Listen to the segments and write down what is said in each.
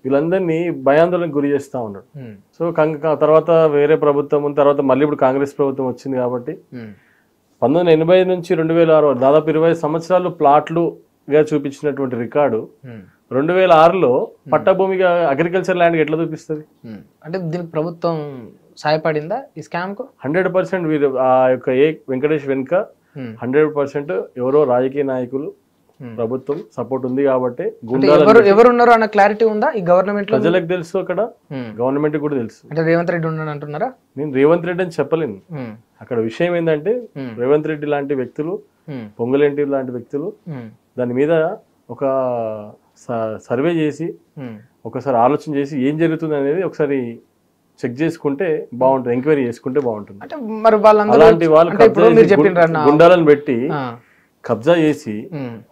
వీళ్ళందరినీ భయాందోళనకు గురి చేస్తూ ఉన్నాడు. సో తర్వాత వేరే ప్రభుత్వం తర్వాత మళ్ళీ ఇప్పుడు కాంగ్రెస్ ప్రభుత్వం వచ్చింది కాబట్టి 1980 నుంచి 2006 దాదాపు 20 సంవత్సరాలు ప్లాట్లుగా చూపించినటువంటి రికార్డు 2006లో పట్టభూమిగా అగ్రికల్చర్ ల్యాండ్ ఎట్లా చూపిస్తుంది? అంటే దీనికి ప్రభుత్వం సహాయపడిందా ఈ స్కామ్ కు? 100% వీరు ఆ యొక్క వెంకటేష్ వెనుక 100% ఎవరో రాజకీయ నాయకులు ప్రభుత్వం సపోర్ట్ ఉంది కాబట్టి ఎవరున్నారు అన్న క్లారిటీ ఉందా ఈ గవర్నమెంట్? ప్రజలకు తెలుసు, అక్కడ గవర్నమెంట్ కూడా తెలుసు. అంటే రేవంత్ రెడ్డి ఉన్నాడు అంటున్నారా? నేను రేవంత్ రెడ్డి అని చెప్పలేను. అక్కడ విషయం ఏంటంటే రేవంత్ రెడ్డి లాంటి వ్యక్తులు, పొంగులేంటి లాంటి వ్యక్తులు దాని మీద ఒక సర్వే చేసి ఒకసారి ఆలోచన చేసి ఏం జరుగుతుంది అనేది ఒకసారి చెక్ చేసుకుంటే బాగుంటుంది, ఎంక్వైరీ చేసుకుంటే బాగుంటుంది. అంటే మరి అలాంటి వాళ్ళు గుండాలను పెట్టి కబ్జా చేసి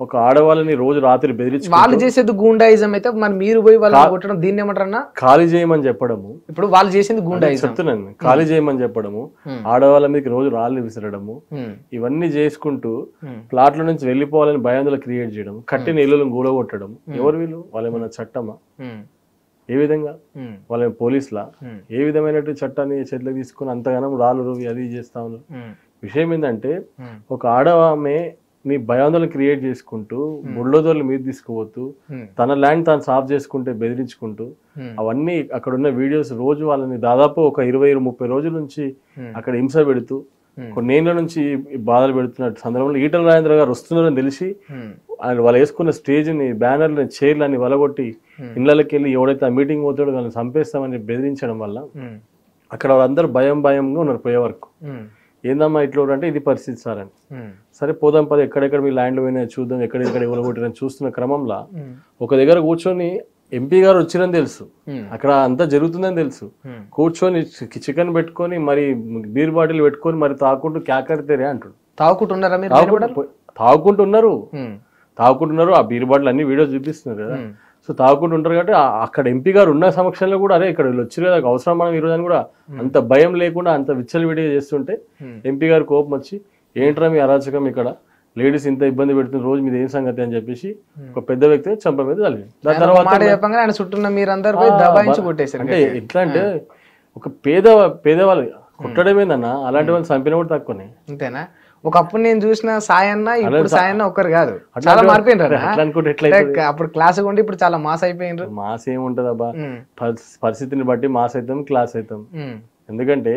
ఒక ఆడవాళ్ళని రోజు రాత్రి బెదిరించి వాళ్ళు చేసేది గూండాయిజం అయితే మరి మీరు పోయి వాళ్ళని కొట్టడం దీన్ని ఏమంటారన్నా? ఖాళీ చేయమని చెప్పడము. ఇప్పుడు వాళ్ళు చేసింది గూండాయిజం చెప్తున్నాను, ఖాళీ చేయమని చెప్పడము, ఆడవాళ్ళ మీదకి రోజు రాళ్ళు విసరడము, ఇవన్నీ చేసుకుంటూ ప్లాట్ల నుంచి వెళ్ళిపోవాలని భయాందోళన క్రియేట్ చేయడం, కట్టిన ఇళ్ళను గూడగొట్టడం. ఎవరు వీళ్ళు? వాళ్ళు ఏమన్నా చట్టమా? ఏ విధంగా? వాళ్ళ పోలీసులా? ఏ విధమైనటువంటి చట్టాన్ని చేతిలోకి తీసుకుని అంతగానం రాళ్ళు రువి అది చేస్తా ఉన్నారు. విషయం ఏంటంటే ఒక ఆడవామే నీ భయాందోళన క్రియేట్ చేసుకుంటూ బుల్డోజర్లు మీద తీసుకుపోతూ తన ల్యాండ్ తాను సాఫ్ చేసుకుంటే బెదిరించుకుంటూ అవన్నీ అక్కడ ఉన్న వీడియోస్ రోజు వాళ్ళని దాదాపు ఒక 20-30 రోజుల నుంచి అక్కడ హింస పెడుతూ కొన్నేళ్ల నుంచి బాధలు పెడుతున్న సందర్భంలో ఈటల రాజేంద్ర గారు వస్తున్నారని తెలిసి వాళ్ళు వేసుకున్న స్టేజ్ని, బ్యానర్లని, చైర్లని వలగొట్టి ఇళ్లకి వెళ్ళి ఎవడైతే ఆ మీటింగ్ పోతాడో వాళ్ళని చంపేస్తామని బెదిరించడం వల్ల అక్కడ వాళ్ళందరూ భయంగా ఉన్నారు పోయే వరకు. ఏందమ్మా ఇట్లా అంటే ఇది పరిస్థితి సార్ అని. సరే పోదాం పద, ఎక్కడెక్కడ మీ ల్యాండ్ పోయినా చూద్దాం, ఎక్కడెక్కడ ఇవ్వగొట్టిరని చూస్తున్న క్రమంలో ఒక దగ్గర కూర్చొని ఎంపీ గారు వచ్చిరని తెలుసు, అక్కడ అంతా జరుగుతుందని తెలుసు, కూర్చొని చికెన్ పెట్టుకొని మరి బీర్ బాటిల్ పెట్టుకొని మరి తాకుంటూ క్యాకరితేరే అంటాడు. తాగుకుంటున్నారు ఆ బీర్ బాటిల్ అన్ని వీడియో చూపిస్తున్నారు కదా. సో తాగుకుంటూ ఉంటారు కాబట్టి అక్కడ ఎంపీ గారు ఉన్న సమక్షంలో కూడా అరే ఇక్కడ వీళ్ళు వచ్చారు కదా అవసరం మనం ఈరోజు అని కూడా అంత భయం లేకుండా అంత విచ్చలవిడిగా చేస్తుంటే ఎంపీ గారు కోపం వచ్చి ఏంట్రా మీ అరాచకం, ఇక్కడ లేడీస్ ఇంత ఇబ్బంది పెడుతుంది రోజు మీద ఏం సంగతి అని చెప్పేసి ఒక పెద్ద వ్యక్తి చంప మీద కలిగింది. దాని తర్వాత అంటే ఎట్లా అంటే ఒక పేదవాళ్ళు కొట్టడమేందన్నా, అలాంటి వాళ్ళు చంపిన కూడా తక్కువనే. అంతేనా? ఒకప్పుడు నేను చూసిన సాయన్న ఇప్పుడు సాయన్న ఒక్కరు కాదు, చాలా మారిపోయినారు. అప్పుడు క్లాస్ ఉండి ఇప్పుడు చాలా మాస్ అయిపోయినారు. మాస్ ఏముంటది అబ్బా, పరిస్థితిని బట్టి మాస్ అవుతాం, క్లాస్ అవుతాం. ఎందుకంటే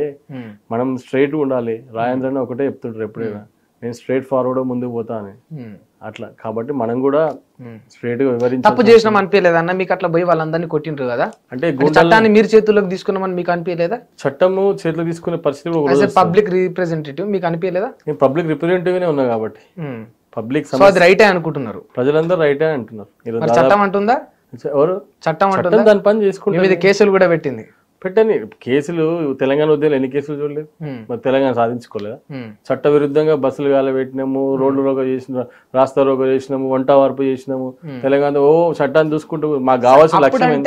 మనం స్ట్రైట్ ఉండాలి. రాజేంద్ర ఒకటే చెప్తుంటారు ఎప్పుడైనా, నేను స్ట్రైట్ ఫార్వర్డ్ ముందుకు పోతా అని. అట్లా కాబట్టి మనం కూడా స్ట్రైట్ గా వివరించి తప్పు చేసినాం అనిపించలేదన్న మీకు? అట్లా పోయి వాళ్ళందరినీ కొట్టిండ్రు కదా, అంటే చట్టాన్ని మీరు చేతుల్లోకి తీసుకున్నామని మీకు అనిపించలేదా? చట్టము చేతిలో తీసుకునే పరిస్థితి పబ్లిక్ రిప్రజెంటేటివ్ మీకు అనిపించలేదా? నేను పబ్లిక్ రిప్రజెంటేటివ్ ఉన్నా కాబట్టి పబ్లిక్ అది రైటే అనుకుంటున్నారు, ప్రజలందరూ రైటే అంటున్నారు. చట్టం అంటుందా? ఎవరు చట్టం అంటుందా? దాని పని చేసుకుంటే కేసులు కూడా పెట్టింది. పెట్టని కేసులు తెలంగాణ ఉద్యమంలో ఎన్ని కేసులు చూడలేదు? మరి తెలంగాణ సాధించుకోలేదా? చట్ట విరుద్ధంగా బస్సులు గాలబెట్టినాము, రోడ్లు రోగ చేసిన, రాస్తా రోగ చేసినాము, వంట వార్పు చేసినాము. తెలంగాణ ఓ చట్టాన్ని చూసుకుంటూ మాకు కావాల్సిన లక్ష్యం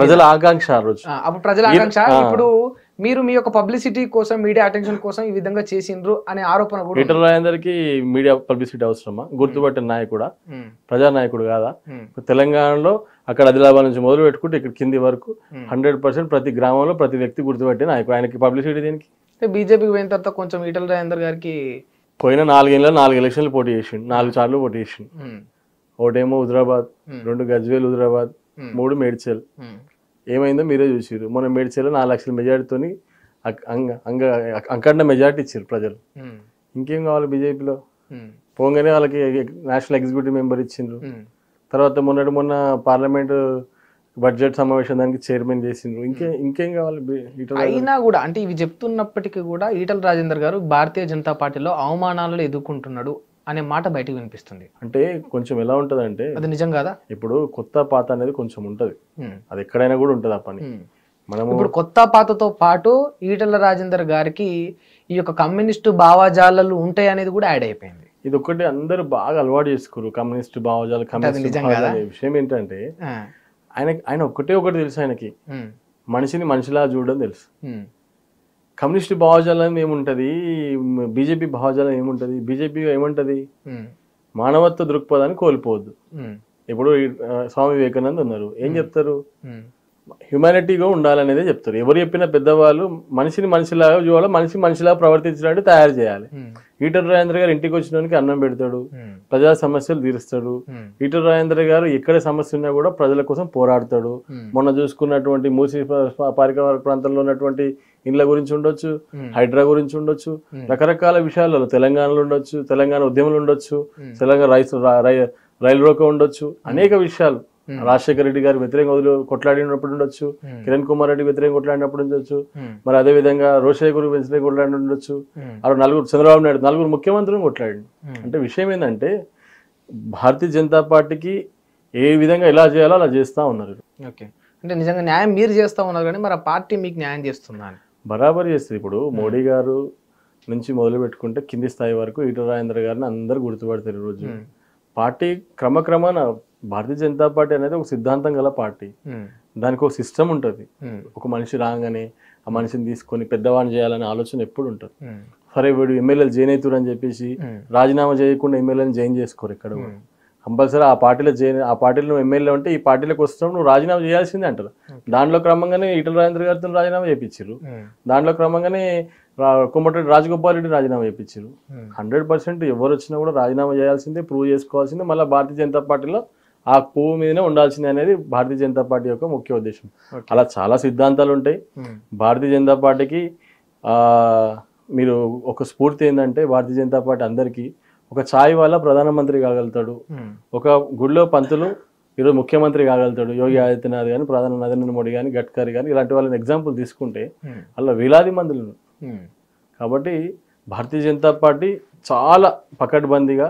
ప్రజల ఆకాంక్ష. ఆ రోజు ప్రజల ఆకాంక్ష. ఇప్పుడు మీరు మీ యొక్క పబ్లిసిటీ కోసం, మీడియా అటెన్షన్ కోసం ఈ విధంగా చేసిండ్రు అనే ఆరోపణ కూడా. ఈటల రాజేందర్కి మీడియా పబ్లిసిటీ అవసరమా? గుర్తుపట్టిన నాయకుడా, ప్రజానాయకుడు కాదా? తెలంగాణలో అక్కడ ఆదిలాబాద్ నుంచి మొదలు పెట్టుకుంటే ఇక్కడ కింది వరకు 100% ప్రతి గ్రామంలో ప్రతి వ్యక్తి గుర్తుపట్టిన నాయకుడు. ఆయనకి పబ్లిసిటీ దేనికి? బీజేపీకి పోయిన తర్వాత కొంచెం ఈటల రాజేందర్ గారికి పోయిన 4 ఏళ్ళలో 4 ఎలక్షన్లు పోటీ చేసిండు, 4 సార్లు పోటీ చేసిండు. ఒకటేమో హుజరాబాద్, 2 గజ్వేల్ హుజరాబాద్, 3 మేడ్చల్. ఏమైందో మీరే చూసారు. మొన్న మేడ్చల్లో 4 లక్షల మెజార్టీతో అంకన్న మెజార్టీ ఇచ్చారు ప్రజలు. ఇంకేం కావాలి బీజేపీలో? పోగానే వాళ్ళకి నేషనల్ ఎగ్జిక్యూటివ్ మెంబర్ ఇచ్చిండ్రు. తర్వాత మొన్న పార్లమెంట్ బడ్జెట్ సమావేశం దానికి చైర్మన్ చేసిండ్రు. ఇంకేం కావాలి? అయినా కూడా అంటే ఇవి చెప్తున్నప్పటికీ కూడా ఈటల రాజేందర్ గారు భారతీయ జనతా పార్టీలో అవమానాలను ఎదుర్కొంటున్నాడు అనే మాట బయటకు వినిపిస్తుంది. అంటే కొంచెం ఎలా ఉంటది అంటే, అది నిజం కాదా? ఇప్పుడు కొత్త పాత అనేది కొంచెం ఉంటది, అది ఎక్కడైనా కూడా ఉంటది ఆ పని. మనం ఇప్పుడు కొత్త పాతతో పాటు ఈటల రాజేందర్ గారికి ఈ యొక్క కమ్యూనిస్టు భావజాలాలు ఉంటాయి అనేది కూడా యాడ్ అయిపోయింది. ఇది ఒకటి అందరూ బాగా అలవాటు చేసుకోరు, కమ్యూనిస్ట్ భావజాలు. విషయం ఏంటంటే ఆయన ఒకటి తెలుసు, ఆయనకి మనిషిని మనిషిలా చూడడం తెలుసు. కమ్యూనిస్ట్ భావజాలం ఏముంటది, బీజేపీ భావజాలం ఏముంటది? బీజేపీ ఏముంటది? మానవత్వ దృక్పథాన్ని కోల్పోవద్దు. ఇప్పుడు స్వామి వివేకానంద్ ఉన్నారు, ఏం చెప్తారు? హ్యుమానిటీగా ఉండాలనేదే చెప్తారు. ఎవరు చెప్పిన పెద్దవాళ్ళు మనిషిని మనిషిలాగా చూడాలి, మనిషిలాగా ప్రవర్తించినట్టు తయారు చేయాలి. ఈటల రాజేంద్ర గారు ఇంటికి వచ్చినోనికి అన్నం పెడతాడు, ప్రజా సమస్యలు తీరుస్తాడు. ఈటల రాజేంద్ర గారు ఎక్కడ సమస్య ఉన్నా కూడా ప్రజల కోసం పోరాడతాడు. మొన్న చూసుకున్నటువంటి మూసి పారికవర్గ ప్రాంతంలో ఉన్నటువంటి ఇండ్ల గురించి ఉండొచ్చు, హైడ్రా గురించి ఉండొచ్చు, రకరకాల విషయాలలో తెలంగాణలో ఉండొచ్చు, తెలంగాణ ఉద్యమంలో ఉండొచ్చు, తెలంగాణ రైలు రోక ఉండొచ్చు, అనేక విషయాలు. రాజశేఖర రెడ్డి గారు వ్యతిరేకంగా కొట్లాడినప్పుడు ఉండొచ్చు, కిరణ్ కుమార్ రెడ్డి వ్యతిరేకంగా కొట్లాడినప్పుడు ఉండొచ్చు, మరి అదే విధంగా రోషయ్య గురు వ్యతిరేకంగా కొట్లాడి ఉండొచ్చు. అలా నలుగురు, చంద్రబాబు నాయుడు నలుగురు ముఖ్యమంత్రులను కొట్లాడి. అంటే విషయం ఏంటంటే భారతీయ జనతా పార్టీకి ఏ విధంగా ఎలా చేయాలో అలా చేస్తా ఉన్నారు. ఓకే, అంటే నిజంగా న్యాయం మీరు చేస్తా ఉన్నారు కానీ మరి ఆ పార్టీ మీకు న్యాయం చేస్తుందా అని? బరాబర్ చేస్తుంది. ఇప్పుడు మోడీ గారు నుంచి మొదలు పెట్టుకుంటే కింది స్థాయి వరకు ఈటల రాజేంద్ర గారిని అందరూ గుర్తుపడతారు. ఈ రోజు పార్టీ క్రమక్రమాన భారతీయ జనతా పార్టీ అనేది ఒక సిద్ధాంతం గల పార్టీ. దానికి ఒక సిస్టమ్ ఉంటుంది. ఒక మనిషి రాగానే ఆ మనిషిని తీసుకొని పెద్దవాడిని చేయాలనే ఆలోచన ఎప్పుడు ఉంటుంది. సరే వీడు ఎమ్మెల్యేలు జాయిన్ అవుతాడు అని చెప్పేసి రాజీనామా చేయకుండా ఎమ్మెల్యేని జాయిన్ చేసుకోరు ఎక్కడ కూడా. కంపల్సరీ ఆ పార్టీలో ఎమ్మెల్యే ఉంటే ఈ పార్టీలోకి వస్తాం నువ్వు రాజీనామా చేయాల్సిందే అంటారు. దాంట్లో క్రమంగానే ఈటల రాజేంద్ర గారితో రాజీనామా చేయించారు. దాంట్లో క్రమంగానే కోమటిరెడ్డి రాజగోపాల్ రెడ్డి రాజీనామా చేయించారు. 100% ఎవరు వచ్చినా కూడా రాజీనామా చేయాల్సిందే, ప్రూవ్ చేసుకోవాల్సిందే, మళ్ళీ భారతీయ జనతా పార్టీలో ఆ పువ్వు మీదనే ఉండాల్సిందే అనేది భారతీయ జనతా పార్టీ యొక్క ముఖ్య ఉద్దేశం. అలా చాలా సిద్ధాంతాలు ఉంటాయి భారతీయ జనతా పార్టీకి. మీరు ఒక స్ఫూర్తి ఏంటంటే భారతీయ జనతా పార్టీ అందరికీ ఒక ఛాయ్ వల్ల ప్రధానమంత్రి కాగలుగుతాడు, ఒక గుడిలో పంతులు ఈరోజు ముఖ్యమంత్రి కాగలుగుతాడు. యోగి ఆదిత్యనాథ్ కానీ, ప్రధాని నరేంద్ర మోడీ కానీ, గడ్కరీ కానీ, ఇలాంటి వాళ్ళని ఎగ్జాంపుల్ తీసుకుంటే అలా వేలాది మందులు. కాబట్టి భారతీయ జనతా పార్టీ చాలా పకడ్బందీగా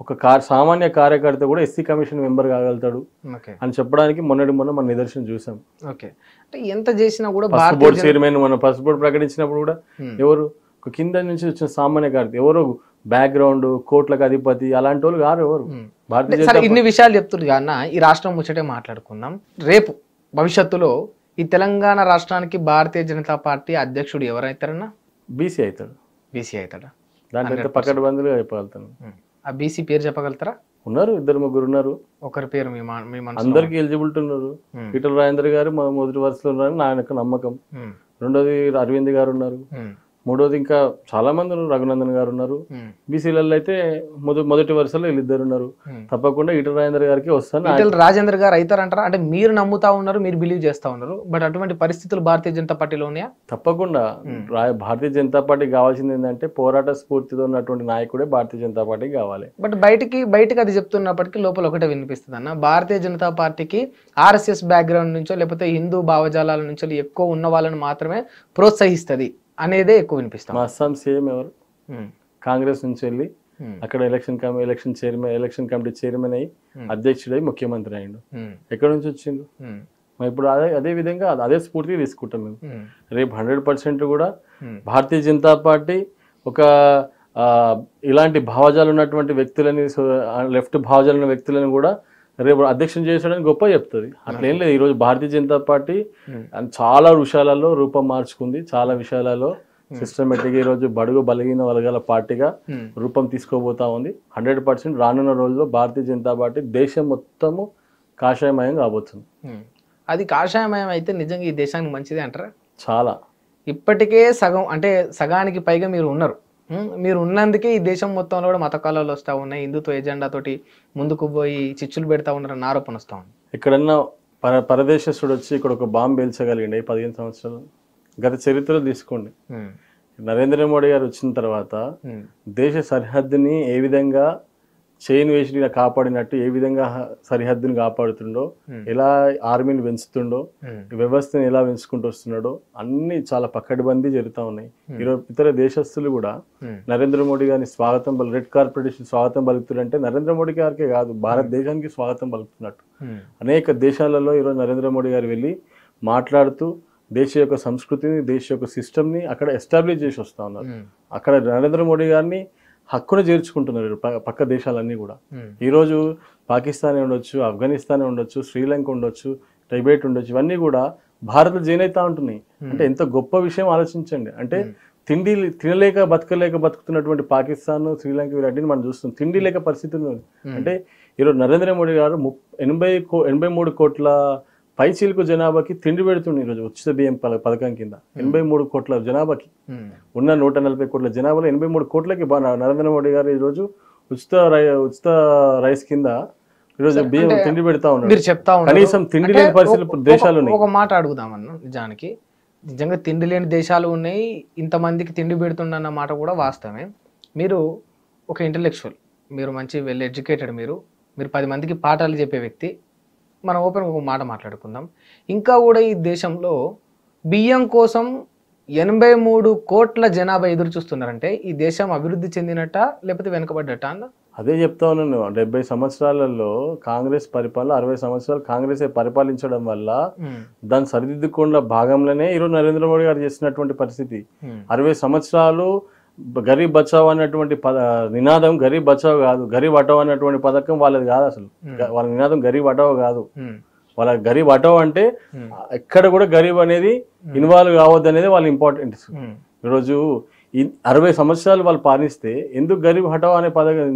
ఒక సామాన్య కార్యకర్త కూడా ఎస్సీ కమిషన్ మెంబర్ కాగలుగుతాడు అని చెప్పడానికి మొన్న మన నిదర్శనం చూసాం. ఓకే, అంటే ఎంత చేసినా కూడా ఫస్ట్ బోర్డు చైర్మన్ మన ఫస్ట్ బోర్డు ప్రకటించినప్పుడు కూడా ఎవరు ఒక కింద నుంచి వచ్చిన సామాన్య కార్యకర్త, ఎవరు బ్యాక్గ్రౌండ్ కోట్లకు అధిపతి అలాంటి వాళ్ళు కాదు ఎవరు. భారతీయ ఇన్ని విషయాలు చెప్తుంది కాన్న ఈ రాష్ట్రం ముచ్చటే మాట్లాడుకుందాం. రేపు భవిష్యత్తులో ఈ తెలంగాణ రాష్ట్రానికి భారతీయ జనతా పార్టీ అధ్యక్షుడు ఎవరైతారన్నా? బీసీ అవుతాడు. బీసీ అవుతాడా? దాంట్లో పకడ్బందీగా చెప్పగలుగుతాను. ఆ బీసీ పేరు చెప్పగలుగుతారా? ఉన్నారు, 2-3 ఉన్నారు. ఒకరి పేరు అందరికి ఎలిజిబిలిటీ ఉన్నారు. ఈటల రాజేంద్ర గారు మొదటి వరుసలో ఉన్నారని నా యొక్క నమ్మకం. రెండోది అరవింద్ గారు ఉన్నారు. మూడోది ఇంకా చాలా మంది ఉన్నారు, రఘునందన్ గారు ఉన్నారు. బీసీలలో అయితే మొదటి వరుసలో వీళ్ళిద్దరు ఉన్నారు. తప్పకుండా ఈటల రాజేంద్ర గారికి వస్తాను. ఈటల రాజేంద్ర గారు అవుతారంటారా? అంటే మీరు నమ్ముతా ఉన్నారు, మీరు బిలీవ్ చేస్తా ఉన్నారు, బట్ అటువంటి పరిస్థితులు భారతీయ జనతా పార్టీలో ఉన్నాయా? తప్పకుండా భారతీయ జనతా పార్టీకి కావాల్సింది ఏంటంటే పోరాట స్ఫూర్తితో ఉన్నటువంటి నాయకుడే భారతీయ జనతా పార్టీకి కావాలి. బట్ బయటకి అది చెప్తున్నప్పటికీ లోపల ఒకటే వినిపిస్తుంది అన్న, భారతీయ జనతా పార్టీకి ఆర్ఎస్ఎస్ బ్యాక్గ్రౌండ్ నుంచో లేకపోతే హిందూ భావజాలాల నుంచో ఎక్కువ ఉన్న వాళ్ళని మాత్రమే ప్రోత్సహిస్తుంది అనేదే ఎక్కువ వినిపిస్తాం. మా అస్సాం సీఎం ఎవరు? కాంగ్రెస్ నుంచి వెళ్ళి అక్కడ ఎలక్షన్ కమిటీ చైర్మన్ అయ్యి అధ్యక్షుడై ముఖ్యమంత్రి అయ్యిండు. ఎక్కడి నుంచి వచ్చిండు? ఇప్పుడు అదే విధంగా అదే స్ఫూర్తి తీసుకుంటాం మేము. రేపు 100% కూడా భారతీయ జనతా పార్టీ ఒక ఇలాంటి భావజాలు ఉన్నటువంటి వ్యక్తులని, లెఫ్ట్ భావజాలు ఉన్న వ్యక్తులను కూడా రేపు అధ్యక్షం చేసాడని గొప్ప చెప్తుంది. అట్లేం లేదు. ఈరోజు భారతీయ జనతా పార్టీ చాలా విషయాలలో రూపం మార్చుకుంది, చాలా విషయాలలో సిస్టమేటిక్గా ఈరోజు బడుగు బలహీన వర్గాల పార్టీగా రూపం తీసుకోబోతా ఉంది. 100% రానున్న రోజుల్లో భారతీయ జనతా పార్టీ దేశం మొత్తము కాషాయమయం కాబోతుంది. అది కాషాయమయం అయితే నిజంగా ఈ దేశానికి మంచిదే అంటారా? చాలా. ఇప్పటికే సగానికి పైగా మీరు ఉన్నారు. మీరు ఉన్నందుకే ఈ దేశం మొత్తంలో కూడా మత కళలు వస్తూ ఉన్నాయి, హిందుత్వ ఎజెండా తోటి ముందుకు పోయి చిచ్చులు పెడతా ఉన్నారని ఆరోపణ వస్తూ ఉంది. ఎక్కడన్నా పరదేశస్తుడు వచ్చి ఇక్కడ ఒక బాంబు పేల్చగలిగిండి 15 సంవత్సరాలు గత చరిత్రలో తీసుకోండి. నరేంద్ర మోడీ గారు వచ్చిన తర్వాత దేశ సరిహద్దుని ఏ విధంగా చైన్ వేసి కాపాడినట్టు ఏ విధంగా సరిహద్దుని కాపాడుతుండో, ఎలా ఆర్మీని పెంచుతుండో, వ్యవస్థను ఎలా పెంచుకుంటూ వస్తున్నాడో అన్ని చాలా పక్కడిబందీ జరుగుతూ ఉన్నాయి. ఈరోజు ఇతర దేశస్తులు కూడా నరేంద్ర మోడీ గారిని రెడ్ కార్పెట్ స్వాగతం పలుకుతుంటే నరేంద్ర మోడీ గారికే కాదు భారతదేశానికి స్వాగతం పలుకుతున్నట్టు. అనేక దేశాలలో ఈరోజు నరేంద్ర మోడీ గారు వెళ్ళి మాట్లాడుతూ దేశ యొక్క సంస్కృతిని, దేశ యొక్క సిస్టమ్ని అక్కడ ఎస్టాబ్లిష్ చేసి వస్తూ ఉన్నారు. అక్కడ నరేంద్ర మోడీ గారిని హక్కును చేర్చుకుంటున్నారు పక్క దేశాలన్నీ కూడా. ఈరోజు పాకిస్తానే ఉండొచ్చు, ఆఫ్ఘనిస్తానే ఉండొచ్చు, శ్రీలంక ఉండొచ్చు, టిబెట్ ఉండొచ్చు, ఇవన్నీ కూడా భారత్ జాయిన్ అవుతా ఉంటున్నాయి. అంటే ఎంత గొప్ప విషయం ఆలోచించండి. అంటే తినలేక బతుకుతున్నటువంటి పాకిస్తాన్, శ్రీలంక వీటిని మనం చూస్తున్నాం. తిండి లేక పరిస్థితులు. అంటే ఈరోజు నరేంద్ర మోడీ గారు 83 కోట్ల పైచీలకు జనాభాకి తిండి పెడుతుంది ఈరోజు ఉచిత బియ్యం పథకం కింద 83 కోట్ల జనాభాకి ఉన్న 140 కోట్ల జనాభాలో 83 కోట్లకి నరేంద్ర మోడీ గారు ఈరోజు ఉచిత రైస్ కింద ఈరోజు బియ్యం తిండి పెడతా ఉన్నారు. మీరు చెప్తా ఉన్నారు కనీసం తిండి లేని పరిస్థితులు దేశాలు ఉన్నాయి. ఒక మాట అడుగుదామన్నా, నిజంగా తిండి లేని దేశాలు ఉన్నాయి, ఇంతమందికి తిండి పెడుతుండన్న మాట కూడా వాస్తవమే. మీరు ఒక ఇంటలెక్చువల్, మీరు మంచి వెల్ ఎడ్యుకేటెడ్, మీరు 10 మందికి పాఠాలు చెప్పే వ్యక్తి. మనం ఓపెన్ ఒక మాట మాట్లాడుకుందాం. ఇంకా కూడా ఈ దేశంలో బియ్యం కోసం 83 కోట్ల జనాభా ఎదురు చూస్తున్నారంటే ఈ దేశం అభివృద్ధి చెందినట్ట లేకపోతే వెనుకబడ్డట అన్న? అదే చెప్తా ఉన్నాను. 70 సంవత్సరాలలో కాంగ్రెస్ పరిపాలన, 60 సంవత్సరాలు కాంగ్రెస్ పరిపాలించడం వల్ల దాన్ని సరిదిద్దుకున్న భాగంలోనే ఈరోజు నరేంద్ర మోడీ గారు చేసినటువంటి పరిస్థితి. 60 సంవత్సరాలు గరీబ్ బచావ్ అన్నటువంటి నినాదం గరీబ్ బచావ్ కాదు, గరీబ్ హటావ్ అన్నటువంటి పథకం వాళ్ళది కాదు. అసలు వాళ్ళ నినాదం గరీబ్ హటావ్ కాదు. వాళ్ళ గరీబ్ హటావ్ అంటే ఎక్కడ కూడా గరీబ్ అనేది ఇన్వాల్వ్ కావద్దు అనేది వాళ్ళ ఇంపార్టెంట్. ఈరోజు 60 సంవత్సరాలు వాళ్ళు పాలిస్తే ఎందుకు గరీబ్ హటావ్ అనే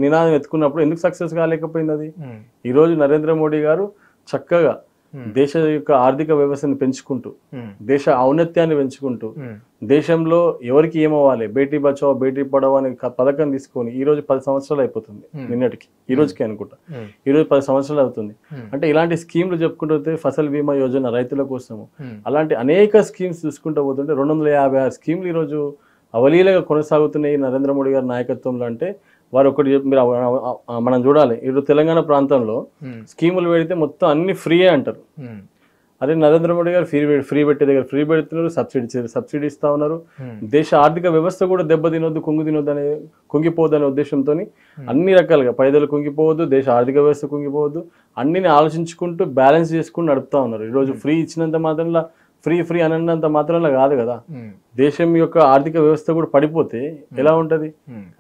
నినాదం ఎత్తుకున్నప్పుడు ఎందుకు సక్సెస్ కాలేకపోయింది అది? ఈరోజు నరేంద్ర మోడీ గారు చక్కగా దేశ యొక్క ఆర్థిక వ్యవస్థను పెంచుకుంటూ, దేశ ఔన్నత్యాన్ని పెంచుకుంటూ, దేశంలో ఎవరికి ఏమవ్వాలి, బేటీ బచావో బేటీ పడావో అనే పథకం తీసుకొని ఈ రోజు 10 సంవత్సరాలు అయిపోతుంది. నిన్నటికి ఈ రోజుకి అనుకుంటా ఈ రోజు 10 సంవత్సరాలు అవుతుంది. అంటే ఇలాంటి స్కీమ్లు చెప్పుకుంటూ ఫసల్ బీమా యోజన రైతుల కోసము, అలాంటి అనేక స్కీమ్స్ చూసుకుంటూ పోతుంటే 256 స్కీమ్లు ఈరోజు అవలీలగా కొనసాగుతున్నాయి నరేంద్ర మోడీ గారి నాయకత్వంలో. అంటే వారు ఒకటి మీరు మనం చూడాలి, ఈరోజు తెలంగాణ ప్రాంతంలో స్కీములు పెడితే మొత్తం అన్ని ఫ్రీయే అంటారు. అదే నరేంద్ర మోడీ గారు ఫ్రీ పెట్టే దగ్గర ఫ్రీ పెడుతున్నారు, సబ్సిడీ ఇస్తా ఉన్నారు. దేశ ఆర్థిక వ్యవస్థ కూడా దెబ్బతినొద్దు, కుంగిపోద్దనే ఉద్దేశంతో అన్ని రకాలుగా పేదలు కుంగిపోవద్దు, దేశ ఆర్థిక వ్యవస్థ కుంగిపోవద్దు, అన్నిని ఆలోచించుకుంటూ బ్యాలెన్స్ చేసుకుని నడుపుతా ఉన్నారు. ఈరోజు ఫ్రీ ఇచ్చినంత మాత్రంలో ఫ్రీ అన్నంత మాత్రంలో కాదు కదా, దేశం యొక్క ఆర్థిక వ్యవస్థ కూడా పడిపోతే ఎలా ఉంటది?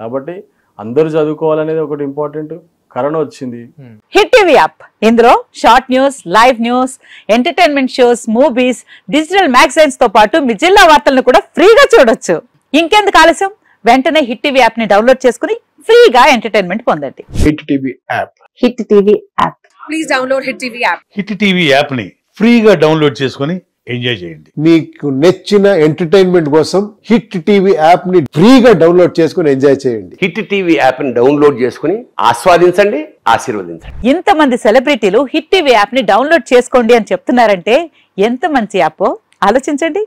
కాబట్టి అందరూ చదువుకోవాలనేది ఒకటి ఇంపార్టెంట్. కరోనా వచ్చింది, హిట్ టీవీ యాప్, ఇందులో short news, live news, entertainment shows, movies, digital magazines తో పాటు మీ జిల్లా వార్తలను కూడా ఫ్రీగా చూడొచ్చు. ఇంకెందుకు ఆలస్యం, వెంటనే హిట్ టీవీ యాప్ ని డౌన్లోడ్ చేసుకుని ఫ్రీగా ఎంటర్టైన్మెంట్ పొందండి. Hit TV app, hit TV app, please download hit TV app. Hit TV app ని ఫ్రీగా డౌన్లోడ్ చేసుకుని ఎంజాయ్ చేయండి. మీకు నచ్చిన ఎంటర్టైన్మెంట్ కోసం హిట్ టీవీ యాప్ ని ఫ్రీగా డౌన్లోడ్ చేసుకుని ఎంజాయ్ చేయండి. హిట్ టీవీ యాప్ ని డౌన్లోడ్ చేసుకుని ఆస్వాదించండి, ఆశీర్వదించండి. ఇంతమంది సెలబ్రిటీలు హిట్ టీవీ యాప్ ని డౌన్లోడ్ చేసుకోండి అని చెప్తున్నారంటే ఎంత మంచి యాప్ ఆలోచించండి.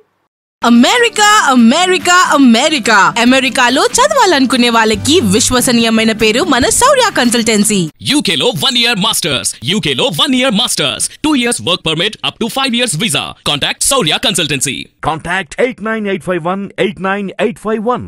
అమెరికా అమెరికా అమెరికా అమెరికాలో చదవాలనుకునే వాళ్ళకి విశ్వసనీయమైన పేరు మన శౌర్య కన్సల్టెన్సీ. UK లో 1 year masters, UK లో 1 year masters, 2 years work permit up to 5 years visa. Contact Saurya Consultancy. Contact 89851 89851.